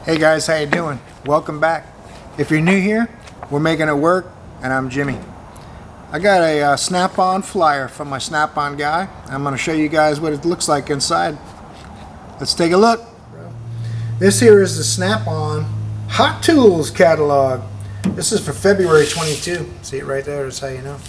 Hey guys, how you doing? Welcome back. If you're new here, we're making it work, and I'm Jimmy. I got a Snap-on flyer from my Snap-on guy. I'm going to show you guys what it looks like inside. Let's take a look. This here is the Snap-on Hot Tools catalog. This is for February 22. See it right there? That's how you know.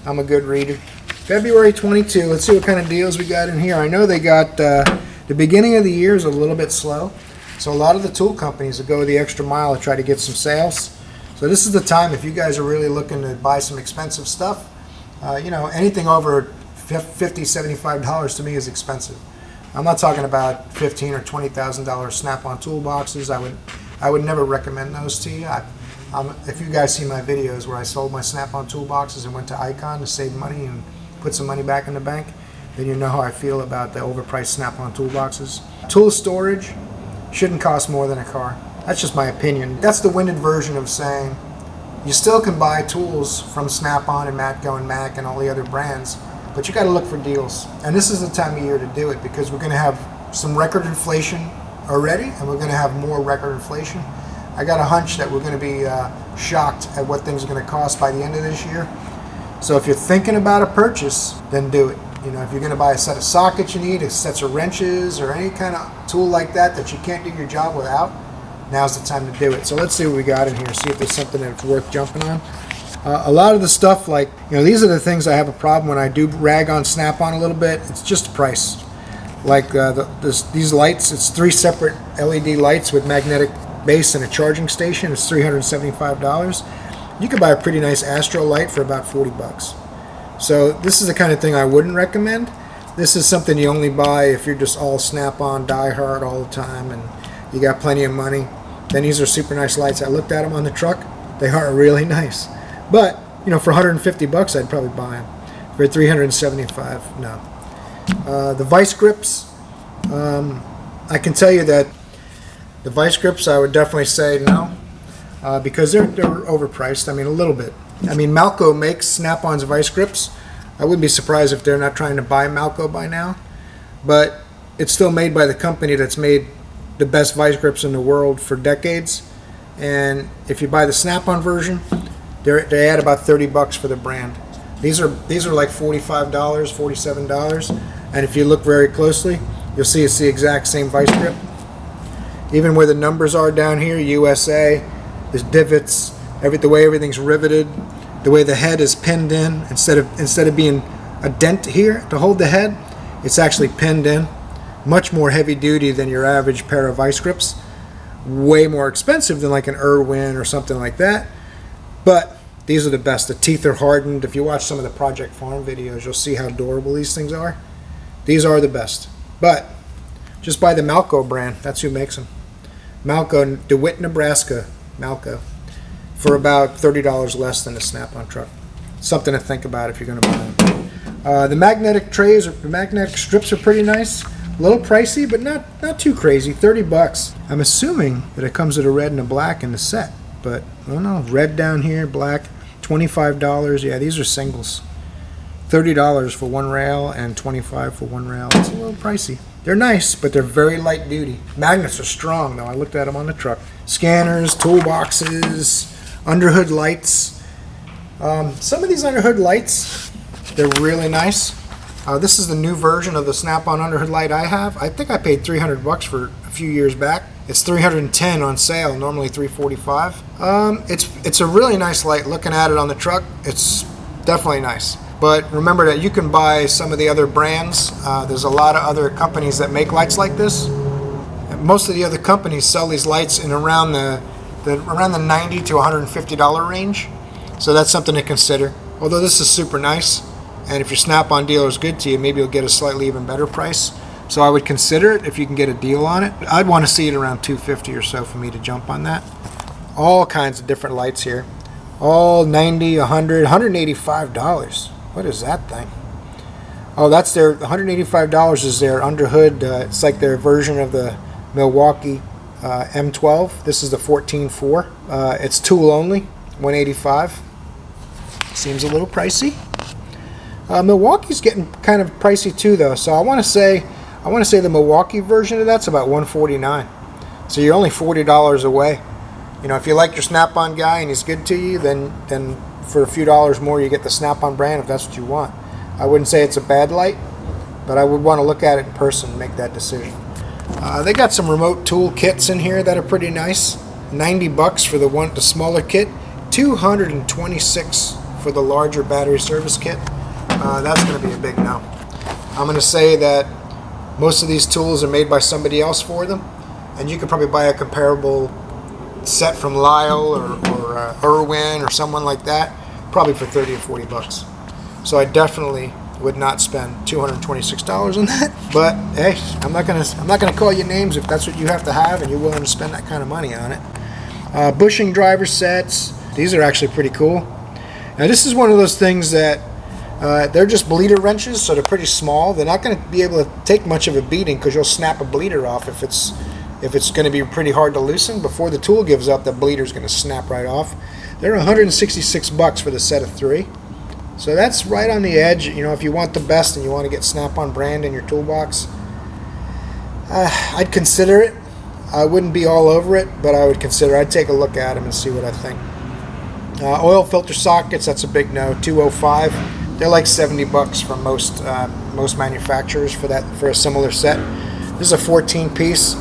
I'm a good reader. February 22. Let's see what kind of deals we got in here. I know they got the beginning of the year is a little bit slow. So a lot of the tool companies will go the extra mile to try to get some sales. So this is the time if you guys are really looking to buy some expensive stuff. You know, anything over $50, $75 to me is expensive. I'm not talking about $15,000 or $20,000 Snap-on toolboxes. I would never recommend those to you. If you guys see my videos where I sold my Snap-on toolboxes and went to Icon to save money and put some money back in the bank, then you know how I feel about the overpriced Snap-on toolboxes. Tool storage shouldn't cost more than a car. That's just my opinion. That's the winded version of saying you still can buy tools from Snap-on and Matco and Mac and all the other brands, but you got to look for deals. And this is the time of year to do it because we're going to have some record inflation already, and we're going to have more record inflation. I got a hunch that we're going to be shocked at what things are going to cost by the end of this year. So if you're thinking about a purchase, then do it. You know, if you're going to buy a set of sockets you need, a set of wrenches, or any kind of tool like that that you can't do your job without, now's the time to do it. So let's see what we got in here, see if there's something that's worth jumping on. A lot of the stuff, like, you know, these are the things I have a problem when I do rag on Snap-on a little bit. It's just the price. Like these lights, it's 3 separate LED lights with magnetic base and a charging station. It's $375. You could buy a pretty nice Astro light for about 40 bucks. So this is the kind of thing I wouldn't recommend. This is something you only buy if you're just all Snap-on die-hard all the time and you got plenty of money. Then these are super nice lights. I looked at them on the truck. They are really nice. But, you know, for 150 bucks, I'd probably buy them. For 375, no. The vice grips, I can tell you that the vice grips, I would definitely say no, because they're overpriced. I mean, a little bit. I mean, Malco makes Snap-on's vice grips. I wouldn't be surprised if they're not trying to buy Malco by now, but it's still made by the company that's made the best vice grips in the world for decades. And if you buy the Snap-on version, they add about 30 bucks for the brand. These are like $45, $47, and if you look very closely, you'll see it's the exact same vice grip. Even where the numbers are down here, USA, there's divots, the way everything's riveted, the way the head is pinned in, instead of being a dent here to hold the head, it's actually pinned in. Much more heavy duty than your average pair of vice grips. Way more expensive than like an Irwin or something like that. But these are the best. The teeth are hardened. If you watch some of the Project Farm videos, you'll see how durable these things are. These are the best. But just buy the Malco brand. That's who makes them. Malco, DeWitt, Nebraska, Malco. For about $30 less than a Snap-on truck. Something to think about if you're going to buy them. The magnetic trays, or the magnetic strips are pretty nice. A little pricey, but not too crazy. 30 bucks. I'm assuming that it comes with a red and a black in the set. But, I don't know. Red down here, black, $25. Yeah, these are singles. $30 for one rail and $25 for one rail. It's a little pricey. They're nice, but they're very light duty. Magnets are strong, though. I looked at them on the truck. Scanners, toolboxes, underhood lights. Some of these underhood lights, they're really nice. This is the new version of the Snap-on underhood light I have. I think I paid 300 bucks for a few years back. It's 310 on sale, normally 345. It's a really nice light. Looking at it on the truck, it's definitely nice. But remember that you can buy some of the other brands. There's a lot of other companies that make lights like this. Most of the other companies sell these lights in around the $90 to $150 range. So that's something to consider. Although this is super nice, and if your Snap-on dealer is good to you, maybe you'll get a slightly even better price. So I would consider it if you can get a deal on it. I'd want to see it around $250 or so for me to jump on that. All kinds of different lights here. All $90, $100, $185. What is that thing? Oh, that's their $185 is their underhood. It's like their version of the Milwaukee M12. This is the 14.4. It's tool only, $185. Seems a little pricey. Milwaukee's getting kind of pricey too, though. So I want to say the Milwaukee version of that's about $149. So you're only $40 away. You know, if you like your Snap-on guy and he's good to you, then for a few dollars more you get the Snap-on brand if that's what you want. I wouldn't say it's a bad light, but I would want to look at it in person and make that decision. They got some remote tool kits in here that are pretty nice. $90 for the smaller kit, $226 for the larger battery service kit. That's going to be a big no. I'm going to say that most of these tools are made by somebody else for them, and you could probably buy a comparable set from Lyle or Irwin or someone like that, probably for 30 or 40 bucks. So I definitely would not spend $226 on that. But hey, I'm not gonna call you names if that's what you have to have and you're willing to spend that kind of money on it. Bushing driver sets. These are actually pretty cool. Now this is one of those things that they're just bleeder wrenches, so they're pretty small. They're not going to be able to take much of a beating because you'll snap a bleeder off if it's going to be pretty hard to loosen. Before the tool gives up, the bleeder's going to snap right off. They're $166 for the set of 3. So that's right on the edge. You know, if you want the best and you want to get Snap-on brand in your toolbox, I'd consider it. I wouldn't be all over it, but I would consider. I'd take a look at them and see what I think. Oil filter sockets, that's a big no. $205. They're like $70 from most manufacturers for a similar set. This is a 14-piece.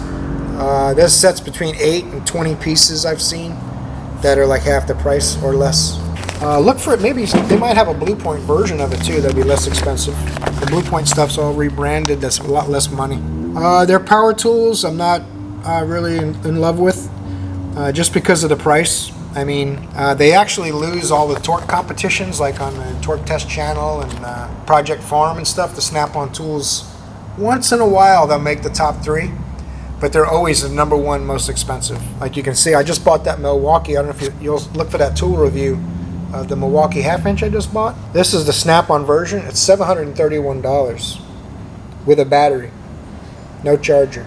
There's sets between 8 and 20 pieces I've seen that are like half the price or less. Look for it. Maybe they might have a Blue Point version of it too. That'd be less expensive. The Blue Point stuff's all rebranded. That's a lot less money. Their power tools, I'm not really in love with, just because of the price. I mean, they actually lose all the torque competitions, like on the Torque Test channel and Project Farm and stuff. The Snap-on tools, once in a while, they'll make the top 3, but they're always the #1 most expensive. Like you can see, I just bought that Milwaukee. I don't know if you'll look for that tool review of the Milwaukee 1/2-inch I just bought. This is the Snap-on version. It's $731 with a battery, no charger.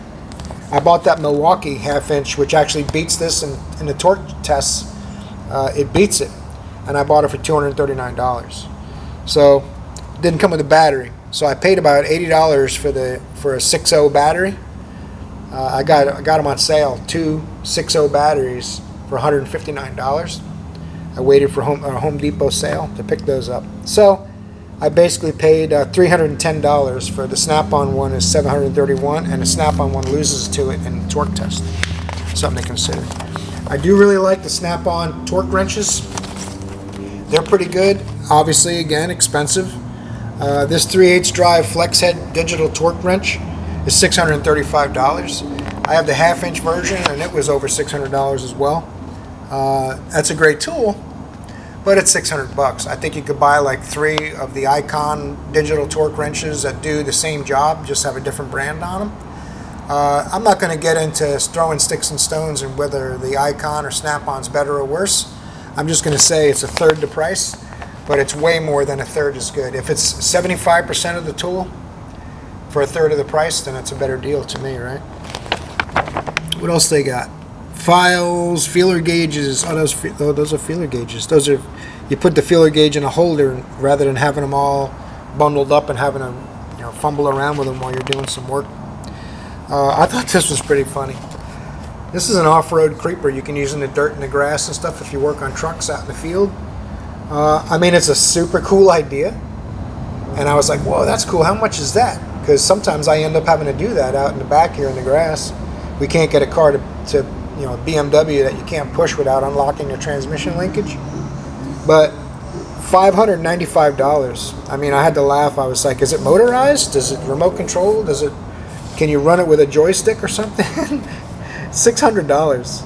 I bought that Milwaukee 1/2-inch, which actually beats this in the torque tests. It beats it, and I bought it for $239. So it didn't come with a battery. So I paid about $80 for a 6.0 battery. I got them on sale, 2 6.0 batteries for $159. I waited for a Home Depot sale to pick those up. So I basically paid $310 for the Snap-on one is $731, and the Snap-on one loses to it in torque test. Something to consider. I do really like the Snap-on torque wrenches. They're pretty good. Obviously, again, expensive. This 3/8 drive flex head digital torque wrench is $635. I have the 1/2-inch version, and it was over $600 as well. That's a great tool, but it's $600. I think you could buy like 3 of the Icon digital torque wrenches that do the same job, just have a different brand on them. I'm not going to get into throwing sticks and stones and whether the Icon or Snap-on's better or worse. I'm just going to say it's a third the price, but it's way more than a third is good. If it's 75% of the tool for a third of the price, then it's a better deal to me, right? What else they got? Files, feeler gauges. Oh, those are feeler gauges. Those are, you put the feeler gauge in a holder rather than having them all bundled up and having to, fumble around with them while you're doing some work. I thought this was pretty funny. This is an off-road creeper you can use in the dirt and the grass and stuff if you work on trucks out in the field. I mean, it's a super cool idea, and I was like, whoa, that's cool. How much is that? Because sometimes I end up having to do that out in the back here in the grass. We can't get a car to a BMW that you can't push without unlocking the transmission linkage. But $595. I mean, I had to laugh. I was like, is it motorized? Is it remote controlled? Can you run it with a joystick or something? $600.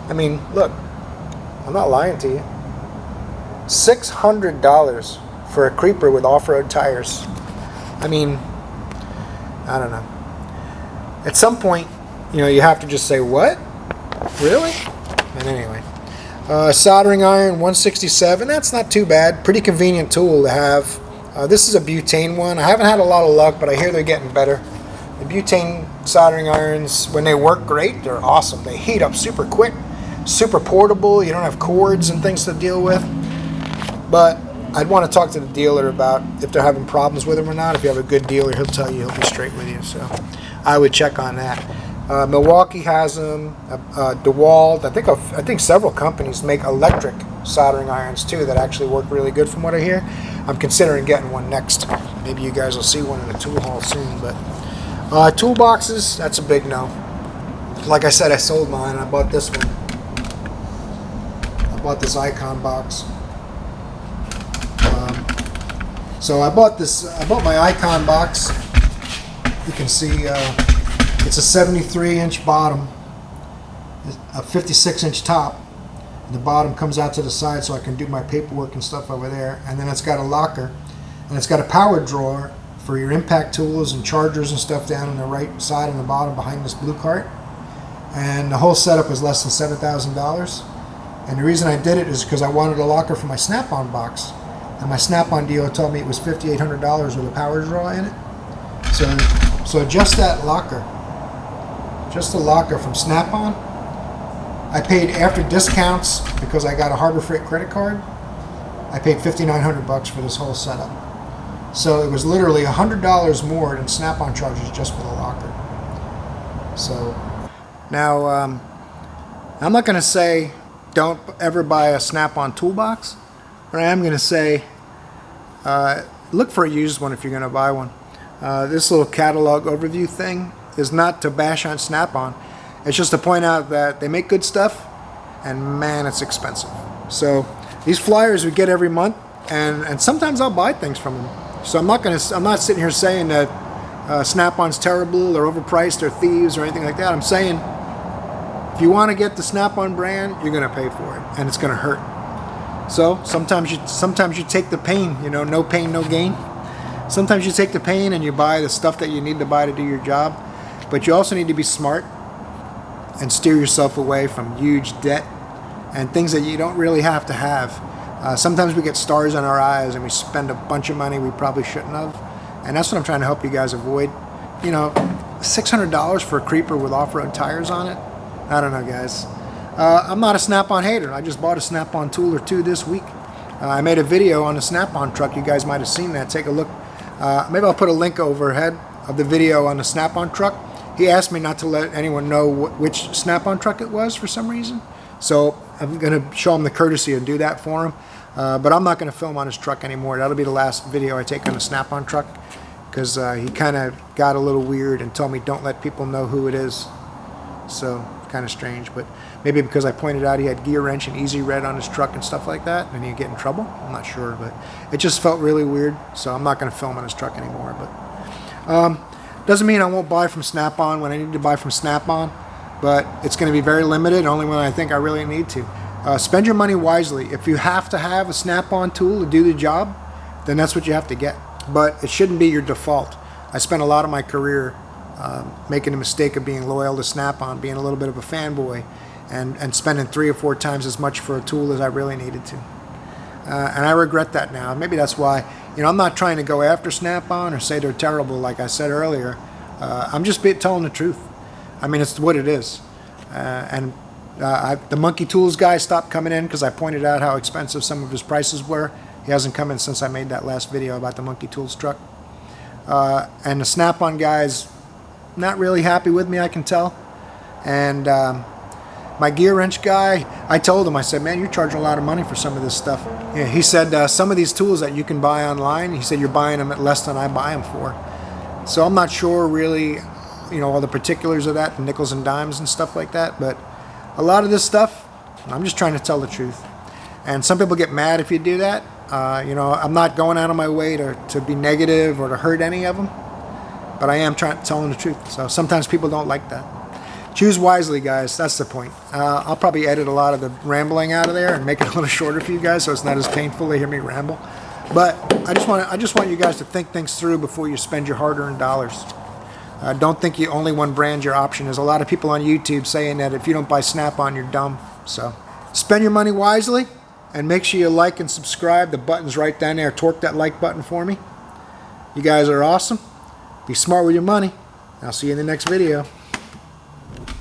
I mean, look, I'm not lying to you. $600 for a creeper with off-road tires. I mean, I don't know. At some point, you have to just say, what? Really? And anyway. Soldering iron, 167. That's not too bad. Pretty convenient tool to have. This is a butane one. I haven't had a lot of luck, but I hear they're getting better. The butane soldering irons, when they work great, they're awesome. They heat up super quick, super portable. You don't have cords and things to deal with. But I'd want to talk to the dealer about if they're having problems with them or not. If you have a good dealer, he'll tell you. He'll be straight with you. So I would check on that. Milwaukee has them. DeWalt. I think several companies make electric soldering irons too that actually work really good from what I hear. I'm considering getting one next. Maybe you guys will see one in a tool haul soon. But toolboxes, that's a big no. Like I said, I sold mine. I bought this one. I bought this Icon box. So I bought my Icon box. You can see it's a 73-inch bottom, a 56-inch top. And the bottom comes out to the side so I can do my paperwork and stuff over there. And then it's got a locker, and it's got a power drawer for your impact tools and chargers and stuff down on the right side and the bottom behind this blue cart. And the whole setup was less than $7,000. And the reason I did it is because I wanted a locker for my Snap On box. And my Snap On dealer told me it was $5,800 with a power draw in it. So just that locker, just the locker from Snap On, I paid after discounts because I got a Harbor Freight credit card. I paid $5,900 for this whole setup. So it was literally $100 more than Snap On charges just for the locker. So now I'm not going to say don't ever buy a Snap On toolbox, but I am going to say look for a used one if you're going to buy one. This little catalog overview thing is not to bash on Snap On. It's just to point out that they make good stuff, and man, it's expensive. So these flyers we get every month, and sometimes I'll buy things from them. So I'm not sitting here saying that Snap On's terrible or overpriced or thieves or anything like that. I'm saying if you want to get the Snap On brand, you're going to pay for it, and it's going to hurt. So sometimes you take the pain, you know, no pain, no gain. Sometimes you take the pain and you buy the stuff that you need to buy to do your job, but you also need to be smart and steer yourself away from huge debt and things that you don't really have to have. Sometimes we get stars in our eyes and we spend a bunch of money we probably shouldn't have, and that's what I'm trying to help you guys avoid. You know, $600 for a creeper with off-road tires on it? I don't know, guys. I'm not a Snap-on hater. I just bought a Snap-on tool or two this week. I made a video on the Snap-on truck. You guys might have seen that. Take a look. Maybe I'll put a link overhead of the video on the Snap-on truck. He asked me not to let anyone know which Snap-on truck it was for some reason. So I'm going to show him the courtesy and do that for him. But I'm not going to film on his truck anymore. That'll be the last video I take on the Snap-on truck, because he kind of got a little weird and told me don't let people know who it is. So kind of strange, but maybe because I pointed out he had gear wrench and easy red on his truck and stuff like that, and he'd get in trouble. I'm not sure, but it just felt really weird, so I'm not going to film on his truck anymore. But doesn't mean I won't buy from Snap-on when I need to buy from Snap-on, but it's going to be very limited, only when I think I really need to. Spend your money wisely. If you have to have a Snap-on tool to do the job, then that's what you have to get, but it shouldn't be your default. I spent a lot of my career making the mistake of being loyal to Snap-on, being a little bit of a fanboy, and spending 3 or 4 times as much for a tool as I really needed to. And I regret that now. Maybe that's why, you know, I'm not trying to go after Snap-on or say they're terrible like I said earlier. I'm just telling the truth. I mean, it's what it is. The Monkey Tools guy stopped coming in because I pointed out how expensive some of his prices were. He hasn't come in since I made that last video about the Monkey Tools truck. And the Snap-on guys not really happy with me, I can tell. And my gear wrench guy, I told him, I said, man, you're charging a lot of money for some of this stuff. Yeah, he said some of these tools that you can buy online, he said you're buying them at less than I buy them for. So I'm not sure really, you know, all the particulars of that, the nickels and dimes and stuff like that, but a lot of this stuff, I'm just trying to tell the truth. And some people get mad if you do that. You know, I'm not going out of my way to be negative or to hurt any of them, but I am telling the truth. So sometimes people don't like that. Choose wisely, guys. That's the point. I'll probably edit a lot of the rambling out of there and make it a little shorter for you guys, so it's not as painful to hear me ramble. But I just want you guys to think things through before you spend your hard-earned dollars. Don't think you only one brand's your option. There's a lot of people on YouTube saying that if you don't buy Snap-on, you're dumb. So spend your money wisely, and make sure you like and subscribe. The button's right down there. Torque that like button for me. You guys are awesome. Be smart with your money. I'll see you in the next video.